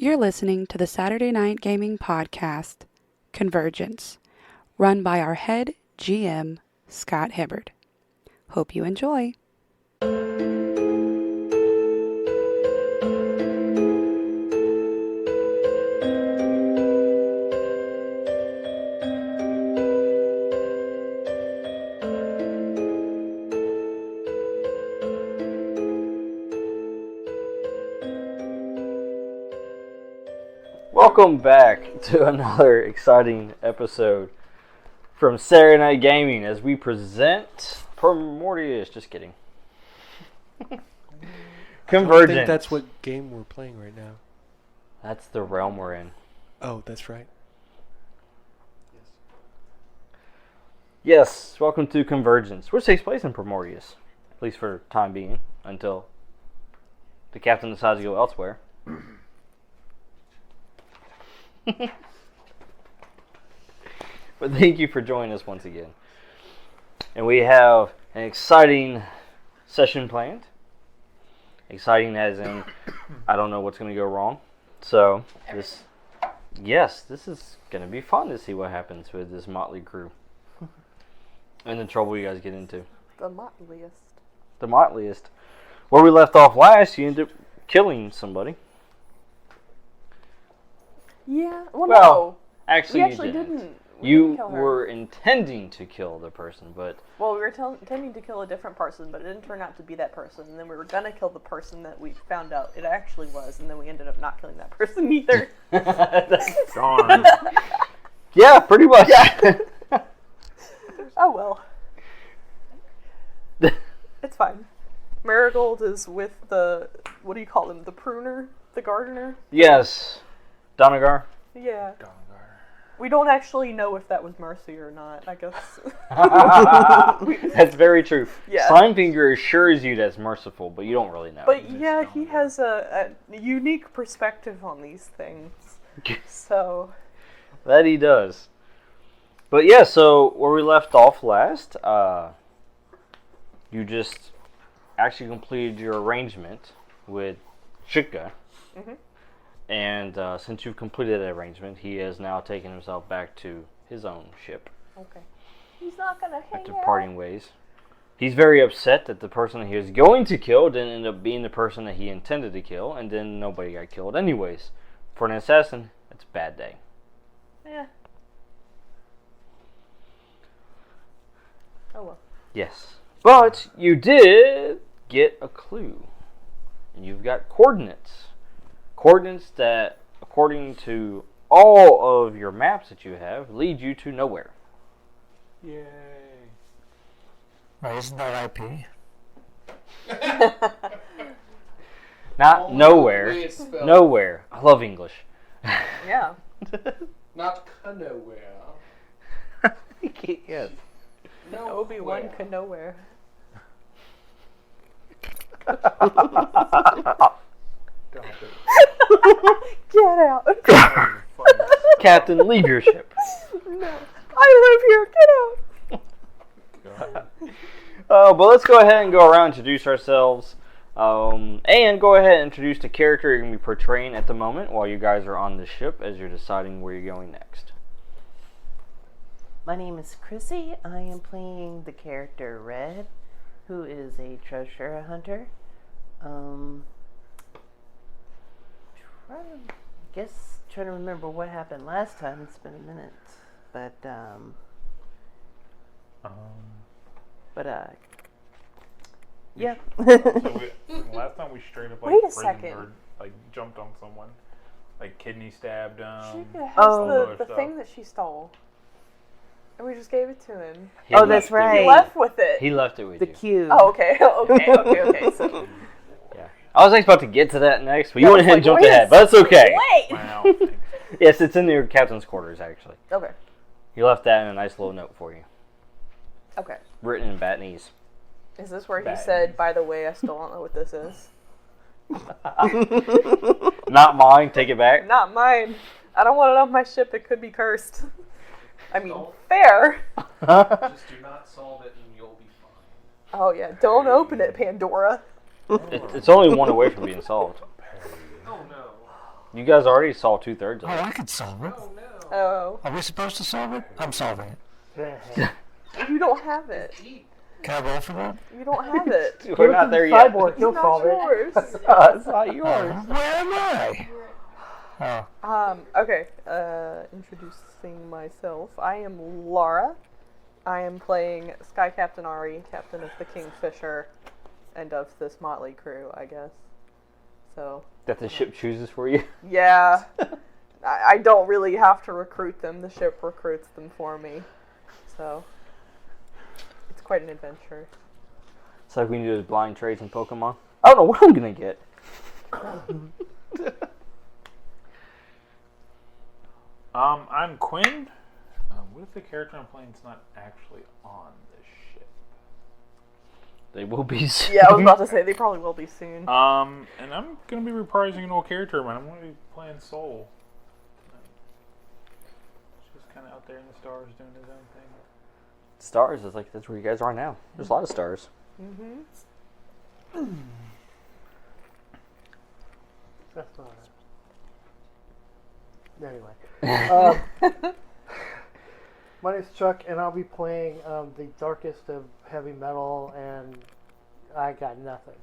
You're listening to the Saturday Night Gaming Podcast, Convergence, run by our head GM, Scott Hibbard. Hope you enjoy. Welcome back to another exciting episode from Saturday Night Gaming as we present Primordius. Just kidding. Convergence. I think that's what game we're playing right now. That's the realm we're in. Oh, that's right. Yes, welcome to Convergence, which takes place in Primordius, at least for the time being, until the captain decides to go elsewhere. But thank you for joining us once again. And we have an exciting session planned. Exciting as in, I don't know what's going to go wrong. So, this is going to be fun to see what happens with this motley crew. And the trouble you guys get into. The motliest. The motliest. Where we left off last, you ended up killing somebody. Yeah. Well, No. Actually, We actually you didn't. didn't. We You didn't kill her. were intending to kill the person, but... Well, we were intending to kill a different person, but it didn't turn out to be that person. And then we were going to kill the person that we found out it actually was, and then we ended up not killing that person either. Darn. Yeah, pretty much. Yeah. Oh, well. It's fine. Marigold is with the, what do you call him, the pruner? The gardener? Yes. Donegar. Yeah. We don't actually know if that was Mercy or not, I guess. That's very true. Yeah. Slimefinger assures you that's merciful, but you don't really know. But yeah, he has a unique perspective on these things. So. That he does. But yeah, so where we left off last, you just actually completed your arrangement with Shika. Mm-hmm. And since you've completed that arrangement, he has now taken himself back to his own ship. Okay. He's not gonna hang After out. parting ways. He's very upset that the person that he was going to kill didn't end up being the person that he intended to kill, and then nobody got killed anyways. For an assassin, it's a bad day. Yeah. Oh well. Yes. But you did get a clue. And you've got coordinates. Coordinates that, according to all of your maps that you have, lead you to nowhere. Yay. Right, isn't that IP? Not nowhere. Nowhere. I love English. Yeah. Not nowhere. Yes. No. Obi-Wan could nowhere. Get out. Captain, leave your ship. No. I live here. Get out. But let's go ahead and go around and introduce ourselves. And go ahead and introduce the character you're going to be portraying at the moment while you guys are on the ship as you're deciding where you're going next. My name is Chrissy. I am playing the character Red, who is a treasure hunter. Trying to remember what happened last time. It's been a minute, but yeah. So last time we straight up like Wait a prison second. or like jumped on someone, like kidney stabbed them. She has Oh. the thing that she stole. And we just gave it to him. He Oh, left that's it- right. He left with it. He left it with The you. cube. Oh, okay. Okay. So, Yeah. I was about to get to that next, but you I went was ahead and like, jumped wait a ahead. But that's okay. wait. Wow. Yes, it's in your captain's quarters, actually. Okay. He left that in a nice little note for you. Okay. Written in Batonese. Is this where he Bad. said, by the way, I still don't know what this is? Not mine, take it back. Not mine. I don't want it on my ship. It could be cursed. I mean, fair. Just do not solve it and you'll be fine. Oh, yeah. Don't open it, Pandora. It's only one away from being solved. Oh no. You guys already saw 2/3 of Oh, it. I could solve it. Oh, Are we supposed to solve it? I'm solving it. you don't have it. Can I roll for that? You don't have it. We're not there yet. Cyborg, he'll It's not solve it. yours. It's not yours. Where am I? Oh, Okay. Introducing myself. I am Laura. I am playing Sky Captain Ari, captain of the Kingfisher, and of this motley crew, I guess. So. That the ship chooses for you. Yeah. I don't really have to recruit them. The ship recruits them for me. So. It's quite an adventure. It's like when you do those blind trades in Pokemon. I don't know what I'm gonna get. I'm Quinn. What if the character I'm playing is not actually on the ship? They will be soon. Yeah, I was about to say, they probably will be soon. And I'm gonna be reprising an old character of mine. I'm gonna be playing Soul tonight. Just kind of out there in the stars doing his own thing. Stars is like that's where you guys are now. There's a lot of stars. That's not it. Anyway. My name's Chuck, and I'll be playing the darkest of heavy metal, and I got nothing.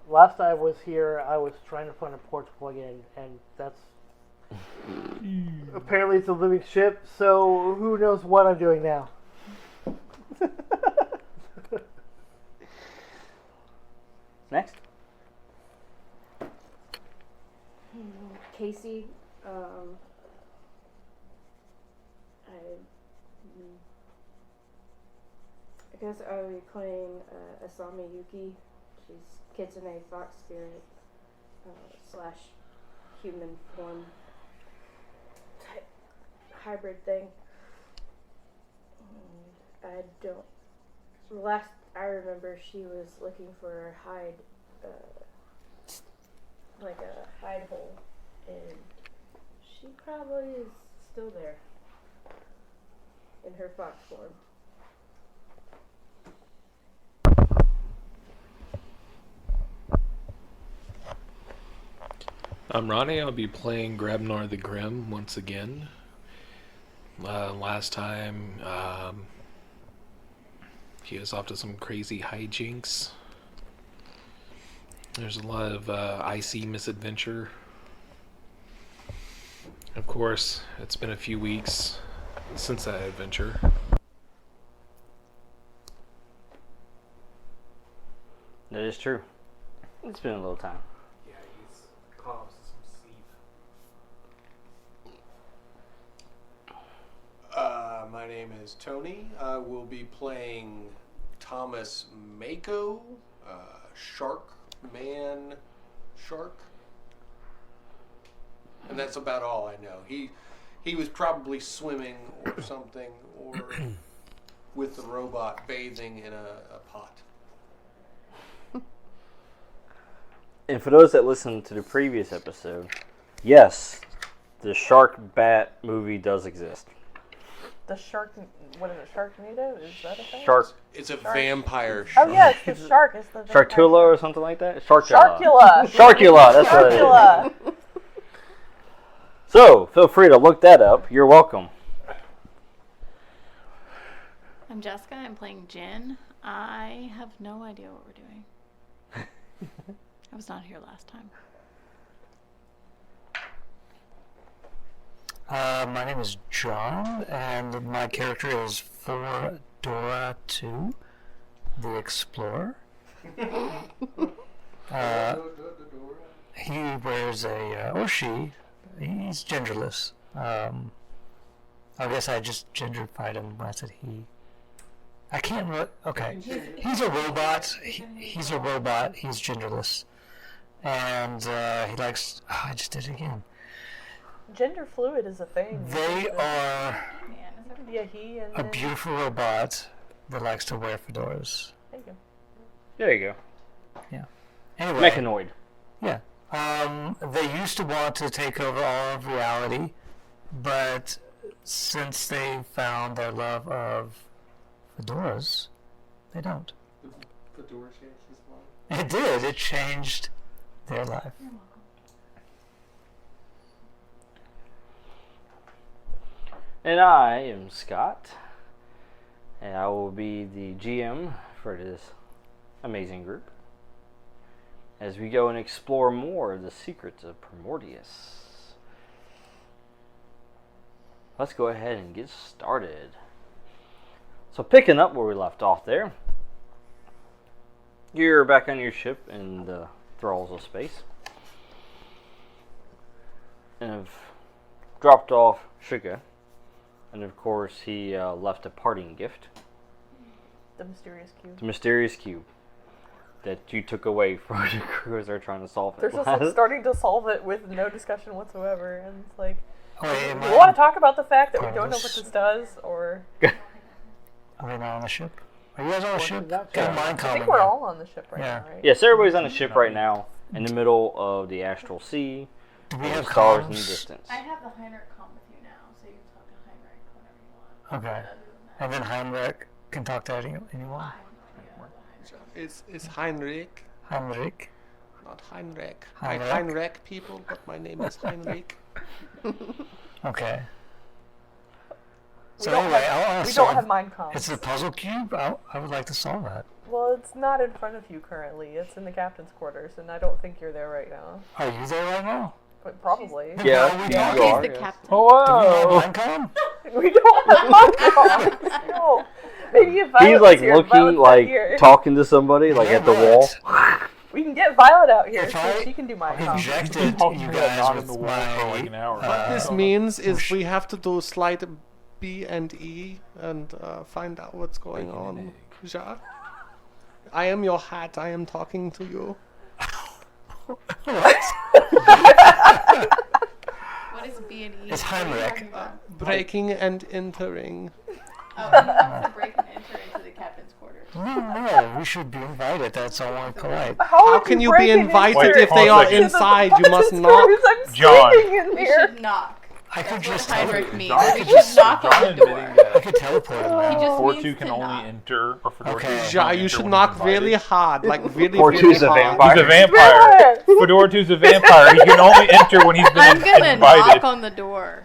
Last I was here, I was trying to find a port to plug in, and that's... Apparently it's a living ship, so who knows what I'm doing now. Next. Casey, I guess I'll be playing Asami Yuki. She's Kitsune Fox Spirit slash human form type hybrid thing. I don't. Last I remember, she was looking for a hide, like a hide hole, and she probably is still there in her fox form. I'm Ronnie. I'll be playing Grabnar the Grim once again. Last time, he was off to some crazy hijinks. There's a lot of icy misadventure. Of course, it's been a few weeks since that adventure. That is true. It's been a little time. Yeah, he's caught up to some sleep. My name is Tony. I will be playing Thomas Mako, Shark. And that's about all I know. He was probably swimming or something, or with the robot bathing in a pot. And for those that listened to the previous episode, yes, the Shark Bat movie does exist. The shark, what is it, Sharknado? Is that a thing? Shark. It's a vampire shark. Oh yes, the shark is the Sharktula or something like that? Sharkula. Sharkula. Sharkula, that's what it is. Sharkula. So, feel free to look that up. You're welcome. I'm Jessica. I'm playing Jen. I have no idea what we're doing. I was not here last time. My name is John, and my character is Fedora 2, the Explorer. He wears or she, he's genderless. I guess I just genderfied him when I said he. I can't really, okay. He's a robot. He's a robot. He's genderless. And he likes, I just did it again. Gender fluid is a thing. They are Yeah, he and a beautiful robot that likes to wear fedoras. There you go. There you go. Yeah. Anyway. Mechanoid. Yeah. They used to want to take over all of reality, but since they found their love of fedoras, they don't. Fedora changed his mind. It did. It changed their life. And I am Scott, and I will be the GM for this amazing group as we go and explore more of the secrets of Primordius. Let's go ahead and get started. So picking up where we left off there, you're back on your ship in the thralls of space, and have dropped off Sugar, and of course he left a parting gift. The mysterious cube. The mysterious cube that you took away from the crew as they're trying to solve it. They're just like starting to solve it with no discussion whatsoever, and it's like, Wait, do you want to talk about the fact that we don't know what this does, or? Are we not on the ship? Are you guys on the ship? that Got ship? mind I calming. think we're all on the ship right Yeah. now, right? Yes, everybody's on a ship right now in the middle of the astral sea. Do we with have stars in the comms? distance. I have the Heinrich com with you now, so you can talk to Heinrich whenever you want. Okay. Other than that, And then Heinrich can talk to anyone? I have no idea what the Heinrich It's Heinrich, Heinrich? not Heinrich. Heinrich? I Heinrich people, but my name is Heinrich. Okay. We So don't anyway, have- I'll We solve. don't have mind comms. It's a puzzle cube. I would like to solve that. Well, it's not in front of you currently. It's in the captain's quarters, and I don't think you're there right now. Are you there right now? But probably. Yeah, How are we you talking? are. He's the yes. captain. Do we have Whoa! mind com? We don't have mind comms. No. Maybe if Violet He's was like here, looking, Violet's not like here. talking to somebody, like at the wall. We can get Violet out here If so I she can do mind comms. Injected Talking you to that knot guys in the with wall for like my... an hour. What this Oh. means is we have to do slide B and E and find out what's going on. Ja? I am your hat. I am talking to you. What is B and E? It's What are you Heinrich. talking about? Breaking and entering. Oh, that's a break and enter into the captain's quarters. No, we should be invited. That's all I'm polite. How would can you break be and invited enter if they are Hold on. inside? You must Captain's knock. quarters, I'm John. sleeping in We here. should knock. I could That's what just tele- Heinrich means. John We could should just- knock on John the admitting door. that I could teleport him He now. just Four means two to can only knock. enter, or Fedora Okay. 2 can Ja, only you enter should when knock he's invited. really hard, like really, Or really two's a hard. vampire. He's a vampire. Fedora 2's a vampire. He can only enter when he's I'm been gonna invited. knock on the door.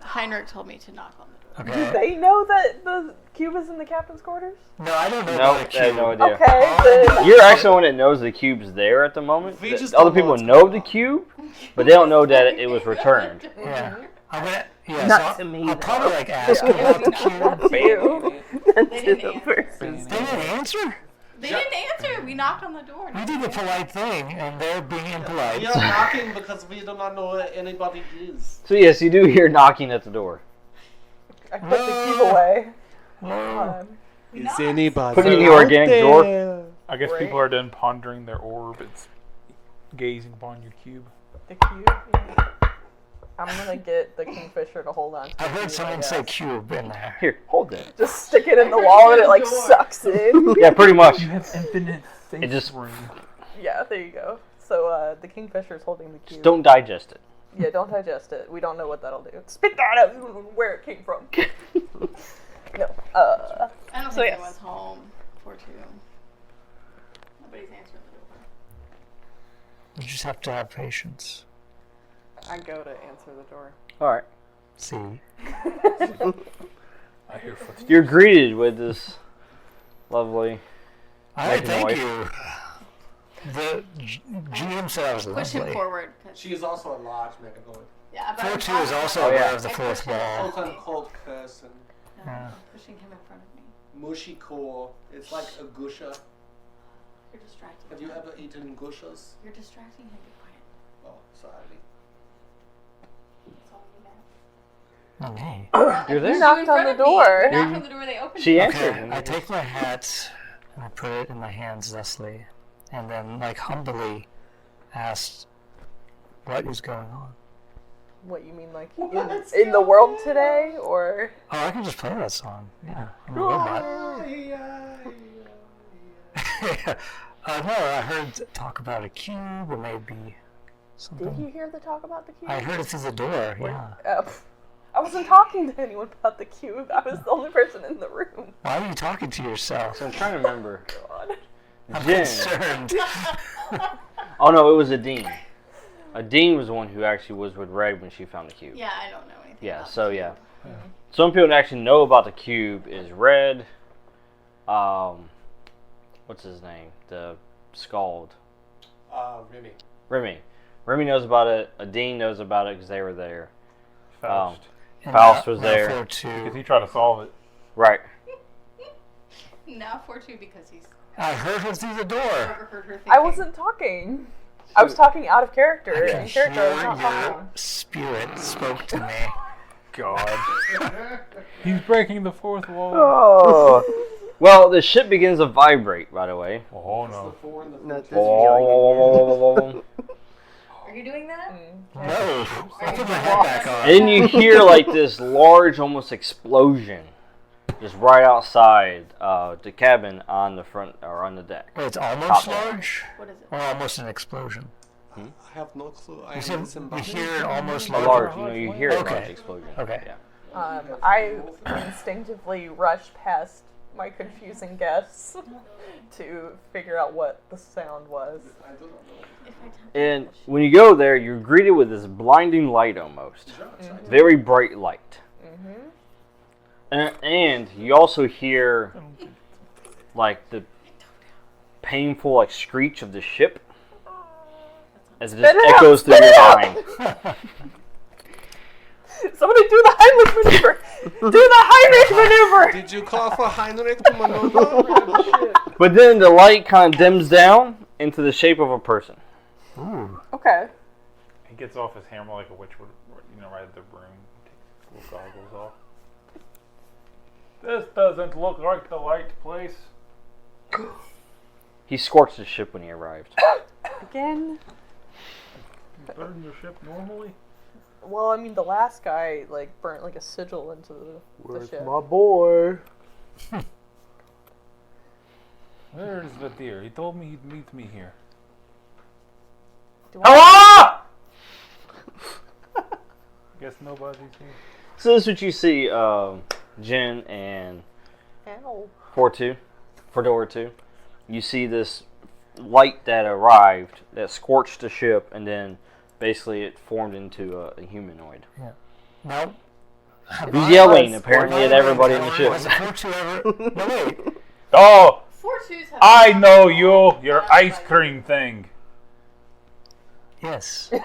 Heinrich told me to knock on the door. Do Okay. they know that the cube is in the captain's quarters? No, I don't know No, about the I have no cube. idea. Okay, then. You're actually the one that knows the cube's there at the moment. We just Other don't know people what's know going the on. cube, but they don't know that it was returned. Yeah. I'm gonna... Yeah, Not so to me, I'll though. probably like ask about the cube. You. They To didn't the answer. person. They didn't answer. They didn't answer. We knocked on the door. We did the polite thing, and they're being impolite. We are knocking because we do not know where anybody is. So yes, you do hear knocking at the door. I put the cube away. No. Is anybody Put it in the out organic drawer. there? I guess Right. people are done pondering their orb. It's gazing upon your cube. The cube. I'm gonna get the kingfisher to hold on to the I heard cube, someone I say guess. cube in there. Here, hold that. Just stick it in the wall and it like sucks in. Yeah, pretty much. have infinite It just Yeah, there you go. So the kingfisher's holding the cube. don't digest it. Yeah, don't digest it. We don't know what that'll do. Spit that out where it came from. No. I don't So think yes. anyone's home for two. Nobody's answering the door. You just have to have patience. I go to answer the door. All right. See? I hear footsteps. You're greeted with this lovely. Alright, Make a thank noise. you. The GM said I was Push him lovely. forward. 'Cause- She is also a large megaloid. yeah, but 4-2 is also Oh, aware yeah. of the fourth wall. Quote unquote person. No, Yeah. pushing him in front of me. Mushy core. It's like a gusha. You're distracting Have him. you ever eaten gushas? You're distracting him. Be quiet. Oh, sorry. That's all you Oh, hey. You're there. You knocked on the door. You knocked on the door. They opened. She it. answered. Okay, I take my hat and I put it in my hands thusly, and then, like, humbly asked, what is going on? What you mean, like in the world today, or? Oh, I can just play that song. Yeah, I'm a robot. No, I heard talk about a cube or maybe something. Did you hear the talk about the cube? I heard it through the door, yeah. I wasn't talking to anyone about the cube. I was the only person in the room. Why are you talking to yourself? So I'm trying to remember. God. I'm Jen. concerned. Oh no, it was Adine. Adine was the one who actually was with Red when she found the cube. Yeah, I don't know anything. Yeah. about So the yeah. cube. Some people that actually know about the cube is Red. What's his name? The Scald. Remy. Remy knows about it. Adine knows about it because they were there. Faust. Faust was there. Because he tried to solve it. Right. Now 4-2 because he's I heard her through the door. overheard her thinking. I wasn't talking. I was talking out of character. In character, I was not Your talking. spirit spoke to me. God. He's breaking the fourth wall. Oh. Well, the ship begins to vibrate, by the way. Oh, no. Are you doing that? No. I'll put my head back on. And then you hear like this large, almost explosion, just right outside the cabin on the front or on the deck. Wait, it's almost Top deck. large? What is it? Or almost an explosion? I have no clue. I You said am you hear it almost A large. large, you hear a Okay. large explosion. Okay. Yeah. I instinctively rushed past my confusing guess to figure out what the sound was. And when you go there, you're greeted with this blinding light almost. Very bright light. And you also hear like the painful like screech of the ship as it just echoes through your mind. Somebody do the Heimlich maneuver! Do the Heinrich maneuver! Did you call for Heinrich maneuver? But then the light kind of dims down into the shape of a person. Ooh. Okay. He gets off his hammer like a witch would, right at the broom. Takes his little goggles off. This doesn't look like the light place. He scorched the ship when he arrived. Again? You burn your ship normally? Well, I mean, the last guy, burnt, a sigil into the Where's ship. my boy? Where's the deer? He told me he'd meet me here. Guess nobody's here. So this is what you see, Jen and Ow. Fedora 2. You see this light that arrived that scorched the ship, and then basically it formed into a humanoid. Yeah. Now, He's yelling apparently at everybody in the ship. has the 4-2 ever... No, wait. Oh! 4-2s have I know you! Your ice cream thing. Yes. You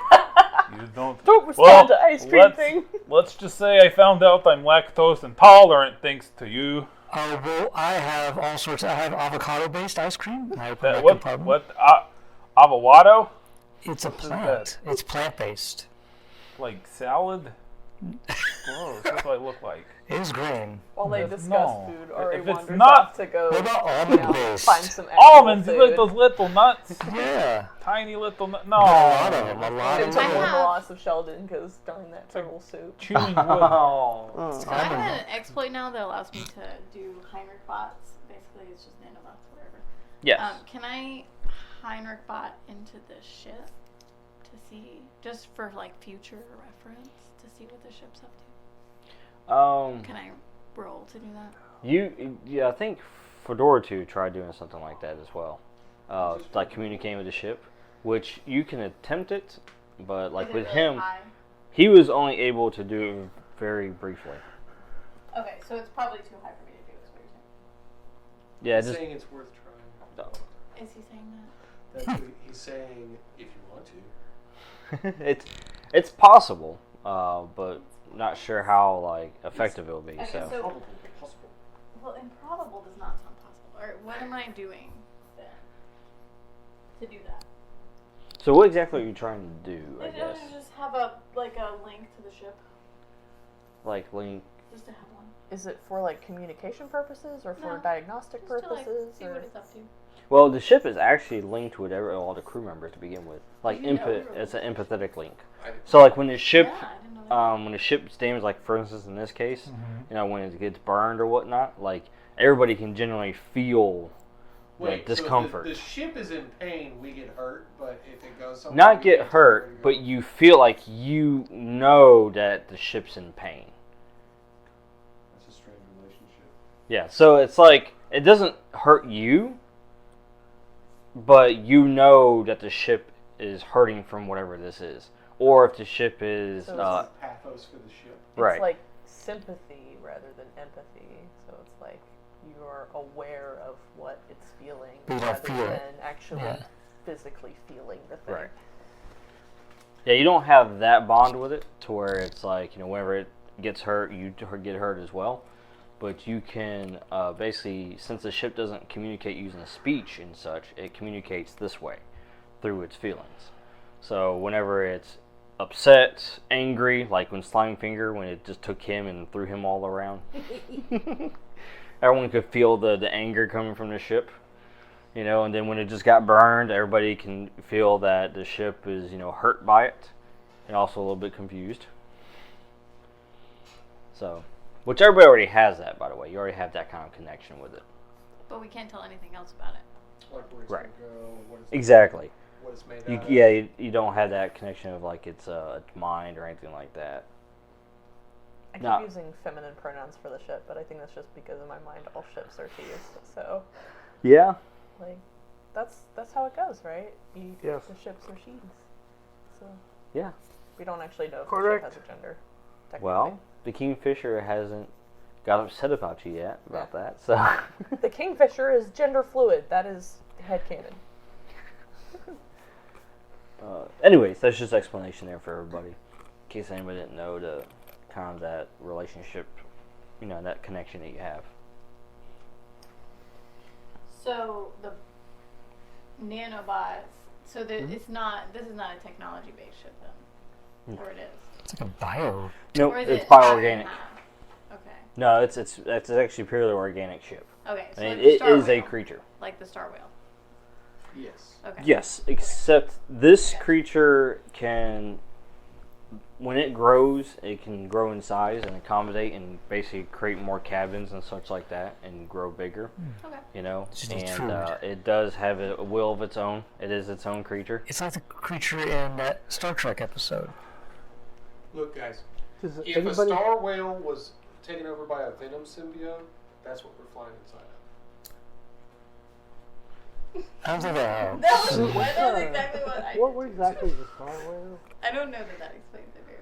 don't... Don't respond to ice cream thing. Let's just say I found out I'm lactose intolerant thanks to you. Oh, well, I have all sorts. I have avocado-based ice cream. Avocado? It's a plant. It's plant-based. Like salad? Gross. That's what I look like. It is green. While they If- discuss no. food, Ari If it's wanders not- off to go What about almond-based? find some actual Almonds, you food. like those little nuts? Yeah. Tiny little nuts. A lot No. of them. A lot It of took them. one have- loss of Sheldon because darn that turtle soup. Chewing wood. Oh. I have an exploit now that allows me to do Heinrich bots. Basically, it's just nanobots, whatever. Yes. Can I Heinrich bot into the ship to see, just for future reference, to see what the ship's up to? Can I roll to do that? I think Fedora 2 tried doing something like that as well. Like communicating with the ship, which you can attempt it, but Is it with really him, high? he was only able to do it very briefly. Okay, so it's probably too high for me to do, is what you're saying. Yeah, He's just saying it's worth trying. Is he saying that? That's what he's saying if you want to. it's possible, but not sure how effective it'll be. Okay, So Probably possible. Well, improbable does not sound possible. Or what am I doing then to do that? So what exactly are you trying to do? I I guess just have a link to the ship, link. just to have one. Is it for communication purposes or for No, diagnostic Just to purposes? see or? what it's up to. Well, the ship is actually linked with all the crew members to begin with. You know. It's an empathetic link. I didn't- So when the ship, Yeah, I didn't know that. when the ship's damaged, for instance in this case, when it gets burned or whatnot, everybody can generally feel Wait, discomfort. So if the ship is in pain, we get hurt, but if it goes somewhere... Not we get hurt, but you feel like you know that the ship's in pain. That's a strange relationship. Yeah, so it's it doesn't hurt you, but you know that the ship is hurting from whatever this is. Or if the ship is... So Pathos for the ship. right. It's like sympathy rather than empathy. So it's like you're aware of what it's feeling But you don't rather feel than it. actually Yeah. physically feeling the thing. Right. Yeah, you don't have that bond with it to where it's like, whenever it gets hurt, you get hurt as well. But you can basically, since the ship doesn't communicate using speech and such, it communicates this way through its feelings. So whenever it's upset, angry, like when Slime Finger, when it just took him and threw him all around. Everyone could feel the anger coming from the ship, and then when it just got burned, everybody can feel that the ship is, hurt by it, and also a little bit confused. So, which everybody already has that, by the way. You already have that kind of connection with it. But we can't tell anything else about it. Like where it's Right. gonna go, what it's Exactly. what it's made You, out of. yeah, you don't have that connection of like its mind or anything like that. I keep No. using feminine pronouns for the ship, but I think that's just because in my mind all ships are she's. So, Yeah. like, that's how it goes, right? Yes. The ships are she's. So Yeah. we don't actually know if Correct. the ship has a gender. Technically. Well, the Kingfisher hasn't got upset about you yet about that, so. The Kingfisher is gender fluid. That is headcanon. Anyways, that's just explanation there for everybody, in case anybody didn't know the kind of that relationship, that connection that you have. So the nanobots. So that This is not a technology-based ship then, or it is. It's like a bio. No, Or is it's it bioorganic. half and half? Okay. No, it's actually purely organic ship. Okay. So And like the it star is a whale. creature. Like the star whale. Yes. Okay. Yes, except this creature can, when it grows, it can grow in size and accommodate and basically create more cabins and such like that and grow bigger. Okay. Just eats And food. it does have a will of its own. It is its own creature. It's like the creature in that Star Trek episode. Look, guys. Does If anybody? a star whale was taken over by a venom symbiote, that's what we're flying inside of. I don't think that That was exactly what I What did. exactly is a star whale? I don't know that explains it very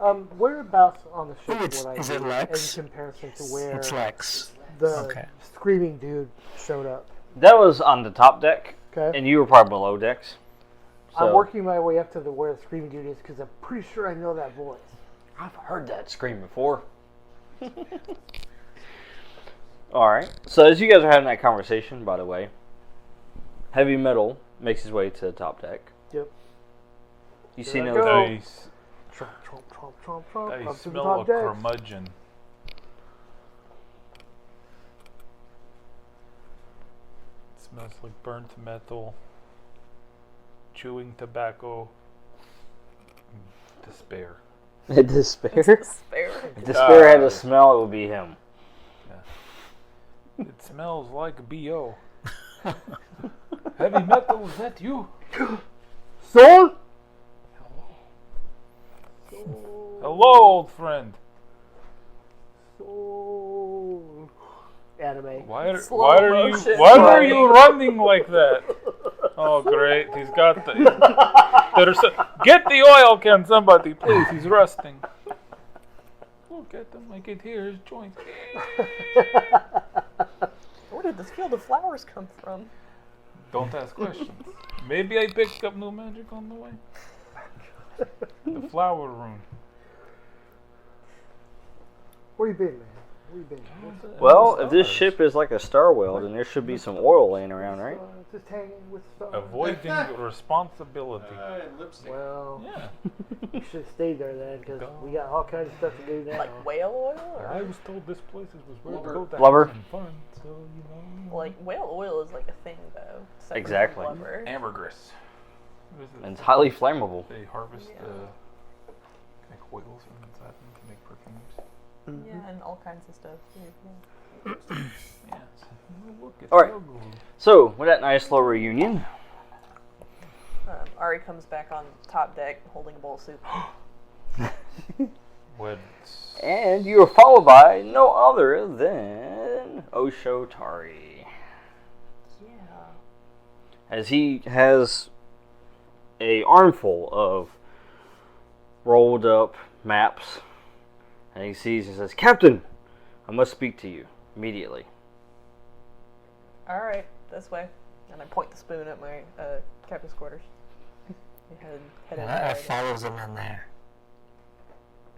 well. Whereabouts on the ship Oh, it's- would I is be it Lex? in comparison to where It's Lex. the Okay. screaming dude showed up? That was on the top deck, Okay. and you were probably below decks. I'm So- working my way up to where the screaming dude is because I'm pretty sure I know that voice. I've heard that scream before. Alright, so as you guys are having that conversation, by the way, Heavy Metal makes his way to the top deck. Yep. You There see I no... go. They, Tromp, tromp, tromp, tromp, tromp. they Up to the smell top a deck. curmudgeon. It smells like burnt metal, chewing tobacco, and despair. Despair? Despair. If Despair had a smell, it would be him. It smells like B.O. Heavy metal, is that you? Soul? Hello, old friend. Soul. Anime. Why are motion. you running like that? Oh great, he's got the get the oil can, somebody please, he's rusting. Look at him, I can hear his joints. Where did this field of flowers come from? Don't ask questions. Maybe I picked up new magic on the way. The flower rune. Where you been, man? Where you been? Well, if this ship is like a star whale, then there should be some oil laying around, right? Just hanging with stars. Avoiding responsibility. And lipstick. Well, Yeah. you should have stayed there then, because we got all kinds of stuff to do now. Like whale oil? Or? I was told this place was where to go to Blubber. have some fun, so you know. Like whale oil is like a thing though. separate from Exactly. blubber. Ambergris. What is it? And it's highly flammable. They harvest Yeah. like oils from inside them to make perfumes. Yeah, and all kinds of stuff. Yeah. Yeah. So, look, it's All right. logo. So, with that nice little reunion, Ari comes back on top deck holding a bowl of soup. and you are followed by no other than Osho Tari. Yeah. As he has a armful of rolled up maps And he sees and says, "Captain, I must speak to you immediately." Alright, this way. And I point the spoon at my captain's quarters. I follows him in there.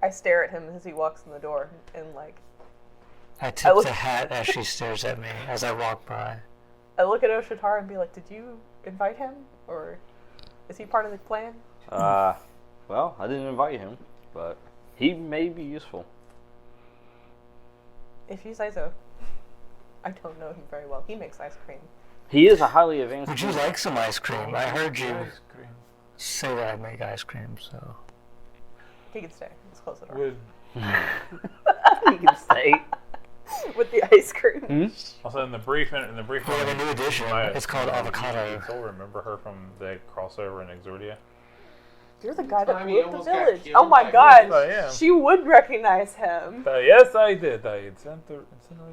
I stare at him as he walks in the door and like... I tip the hat as she stares at me as I walk by. I look at Oshitara and be like, did you invite him? Or is he part of the plan? Well, I didn't invite him, but he may be useful. If you say so. I don't know him very well. He makes ice cream. He is a highly advanced... Would you like some ice cream? I heard you say that I make ice cream, so... He can stay. It's close to the Would He can stay. with the ice cream. Hmm? Also, in the brief, We have a new edition. It's called avocado. Still remember her from the crossover in Exordia? You're the guy that Time he blew up the almost got village. killed Oh my by god. I am. She would recognize him. Yes, I did. I incinerated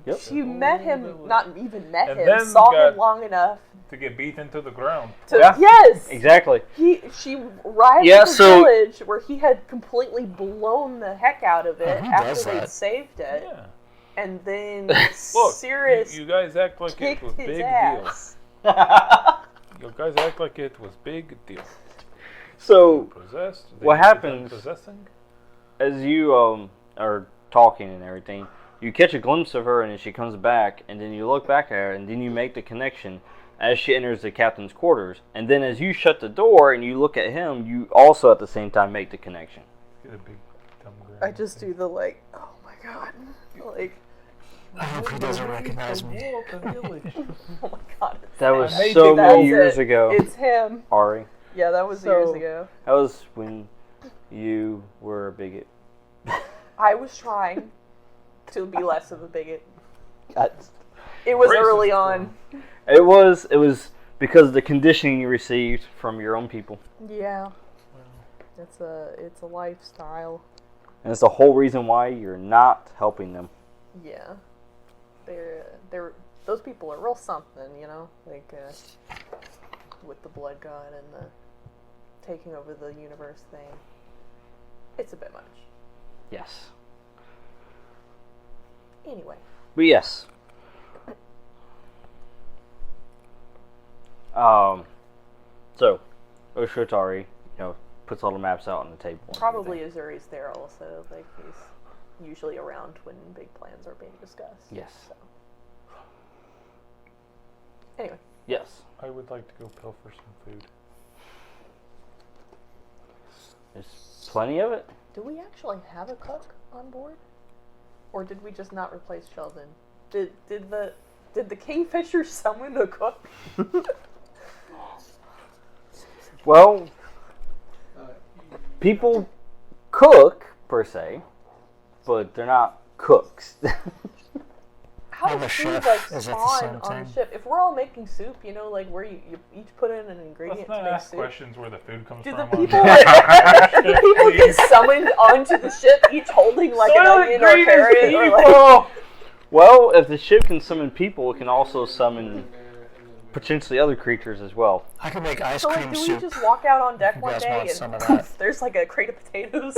Yep. She met him, not even met And him, then saw got- him long enough to get beat into the ground. to... Yeah. Yes! Exactly. She arrived Yeah, at the so- village where he had completely blown the heck out of it who after does they'd that? saved it. Yeah. And then Look, Sirius you guys act like it kicked was his big ass. deal. You guys act like it was big deal. So, Possessed. what They happens- Possessing. as you are talking and everything, you catch a glimpse of her, and then she comes back, and then you look back at her, and then you make the connection as she enters the captain's quarters. And then as you shut the door and you look at him, you also at the same time make the connection. Get a big dumb grin. I just do the like, oh my god. Like, I hope he doesn't recognize me. oh my god. It's That him. was I made so you many That's years it. ago, It's him. Ari. Yeah, that was years ago. That was when you were a bigot. I was trying to be less of a bigot. That's- It was Racist early on. It was because of the conditioning you received from your own people. Yeah. It's a lifestyle. And it's the whole reason why you're not helping them. Yeah. They're those people are real something, you know? Like with the blood god and the taking over the universe thing. It's a bit much. Yes. Anyway. But yes. So, Oshotari, puts all the maps out on the table. and Probably everything. Azuri's there also. Like, he's usually around when big plans are being discussed. Yes. So. Anyway. Yes. I would like to go pilfer some food. There's plenty of it. Do we actually have a cook on board? Or did we just not replace Sheldon? Did the Kingfisher summon a cook? Well, people cook, per se, but they're not cooks. How I'm does a food chef. like Is that the spawn same on thing? the ship? If we're all making soup, like where you each put in an Let's ingredient not to make ask soup. questions where the food comes Do from. the on people the- do people get summoned onto the ship, each holding like an Soylent onion or a Green is carrot? Or like, evil! Well, if the ship can summon people, it can also summon potentially other creatures as well. I can make ice so cream like, do we soup. just walk out on deck You one guys day want and some of that? there's like a crate of potatoes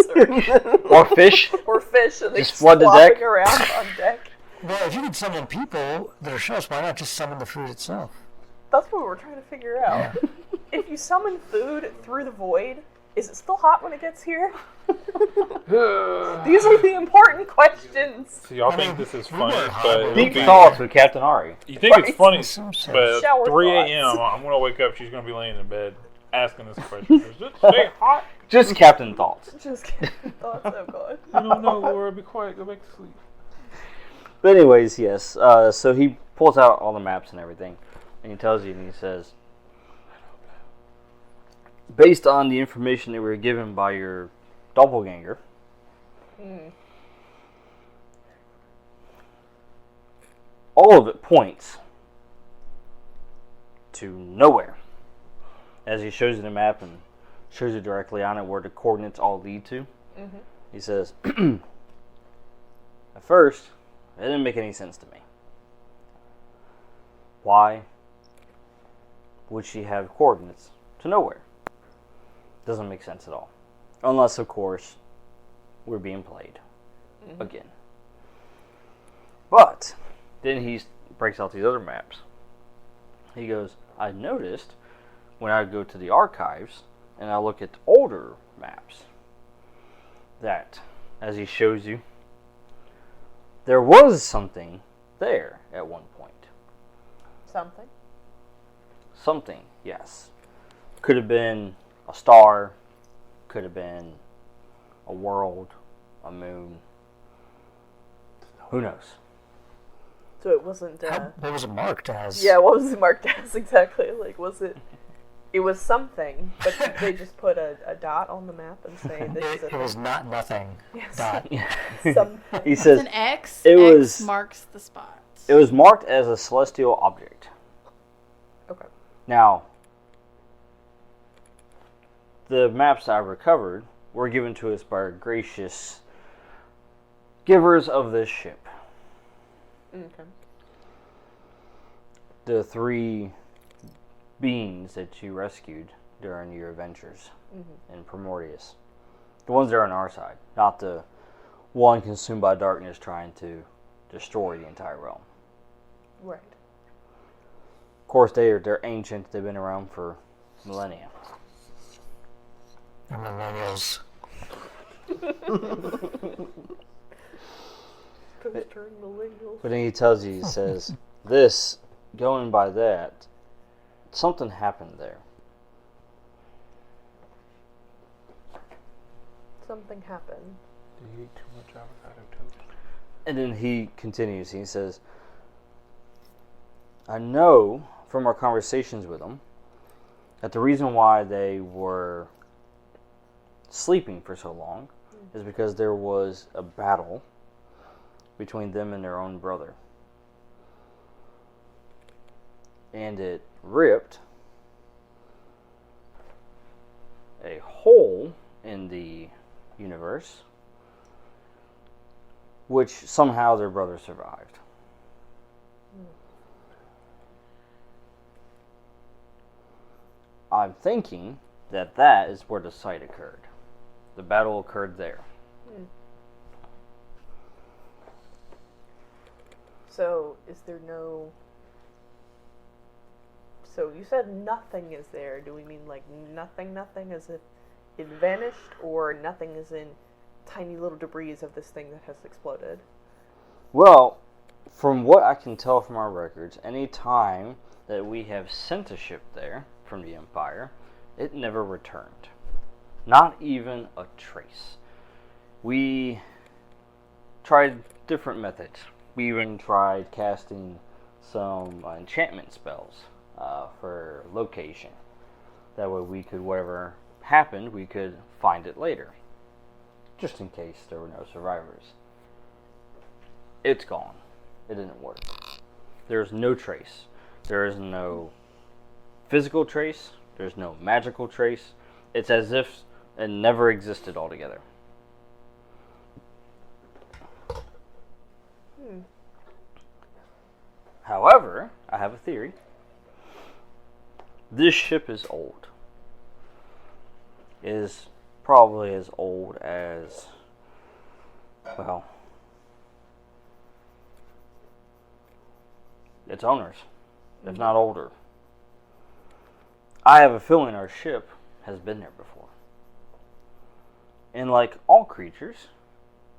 Or fish. or fish and they Just flood the flopping deck? around on deck? Well, if you can summon people that are chefs, why not just summon the food itself? That's what we're trying to figure out. If you summon food through the void, is it still hot when it gets here? These are the important questions. So y'all think this is funny, weren't but hot. it Deep would be- thoughts with Captain Ari. you think it's funny, Right. but Shower at 3 thoughts. a.m. I'm gonna wake up. She's gonna be laying in bed asking this question. Is it stay hot? Just Captain Thoughts. Just kidding. Thoughts, oh god. I don't know, Laura. Be quiet. Go back to sleep. But anyways, yes. So he pulls out all the maps and everything, and he tells you, and he says, based on the information that we were given by your doppelganger, all of it points to nowhere. As he shows you the map and shows you directly on it where the coordinates all lead to, he says, at first, it didn't make any sense to me. Why would she have coordinates to nowhere? Doesn't make sense at all. Unless, of course, we're being played. again. But then he breaks out these other maps. He goes, I noticed when I go to the archives and I look at older maps that, as he shows you, there was something there at one point. Something? Something, yes. Could have been a star, could have been a world, a moon. Who knows? So it wasn't. What was it marked as? Yeah, what was it marked as exactly? Like, was it? It was something, but did they just put a dot on the map and say this is It was not nothing. Yes. Dot. Something. He says It's an X. It X was- marks the spots. it was marked as a celestial object. Okay. Now, the maps I recovered were given to us by our gracious givers of this ship. Okay. The 3 beings that you rescued during your adventures in Primordius. The ones that are on our side, not the one consumed by darkness trying to destroy the entire realm. Right. Of course, they're ancient. They've been around for millennia. And millennials. Post-turn millennials. But then he tells you, he says, this, going by that, something happened there. Something happened. Did you eat too much avocado toast? And then he continues, he says, I know from our conversations with them that the reason why they were sleeping for so long is because there was a battle between them and their own brother. And it ripped a hole in the universe, which somehow their brother survived. I'm thinking that that is where the site occurred. The battle occurred there. So, is there no... So, you said nothing is there. Do we mean, like, nothing as if it vanished, or nothing is in tiny little debris of this thing that has exploded? Well, from what I can tell from our records, any time that we have sent a ship there from the Empire, it never returned. Not even a trace. We tried different methods. We even tried casting some enchantment spells for location. That way we could, whatever happened, we could find it later. Just in case there were no survivors. It's gone. It didn't work. There's no trace. There is no physical trace. There's no magical trace. It's as if it never existed altogether. However, I have a theory. This ship is old. It is probably as old as, well, its owners, if not older. I have a feeling our ship has been there before. And like all creatures,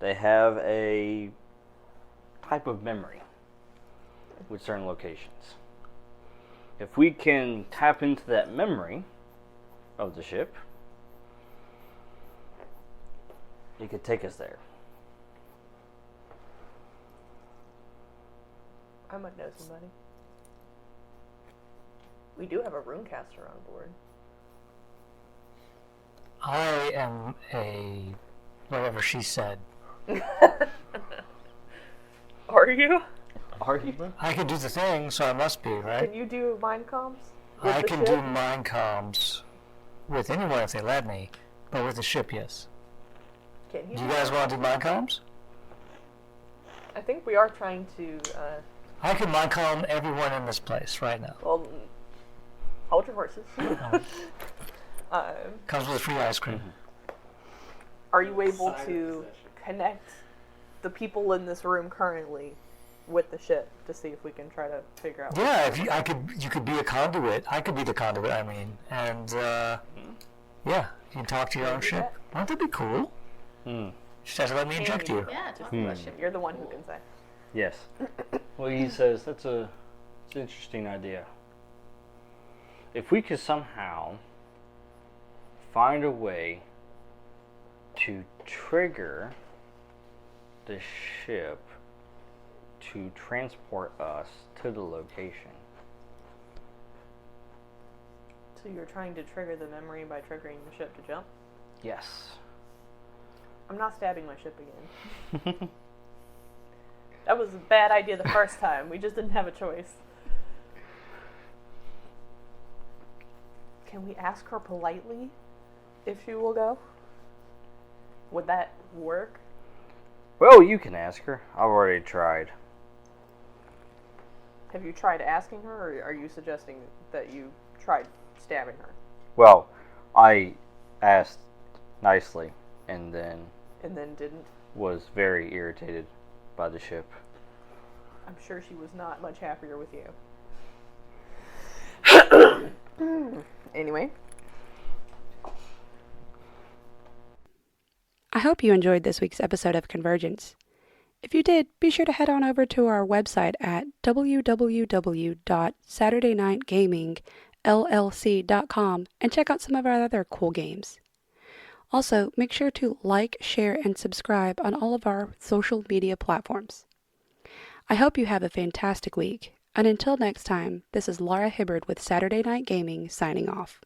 they have a type of memory with certain locations. If we can tap into that memory of the ship, it could take us there. I might know somebody. We do have a runecaster on board. I am a whatever she said. Are you? Are you? I can do the thing, so I must be, right? Can you do mind comms? I can do mind comms with anyone if they let me, but with the ship, yes. Can you Do you guys want to do mind comms? I think we are trying to. I can mind comm everyone in this place right now. Well, hold your horses. Comes with free ice cream. Are you able to connect the people in this room currently with the ship to see if we can try to figure out. Yeah, if you could be a conduit. I could be the conduit. I mean, and yeah, you can talk to your own ship. Wouldn't that be cool? Just have to let me inject you. Yeah, talk about ship. You're the one who can say. Yes. Well, he says it's an interesting idea. If we could somehow find a way to trigger the ship to transport us to the location. So you're trying to trigger the memory by triggering the ship to jump? Yes. I'm not stabbing my ship again. That was a bad idea the first time. We just didn't have a choice. Can we ask her politely if she will go? Would that work? Well, you can ask her. I've already tried. Have you tried asking her, or are you suggesting that you tried stabbing her? Well, I asked nicely and then didn't? Was very irritated by the ship. I'm sure she was not much happier with you. Anyway. I hope you enjoyed this week's episode of Convergence. If you did, be sure to head on over to our website at www.saturdaynightgamingllc.com and check out some of our other cool games. Also, make sure to like, share, and subscribe on all of our social media platforms. I hope you have a fantastic week, and until next time, this is Laura Hibbard with Saturday Night Gaming signing off.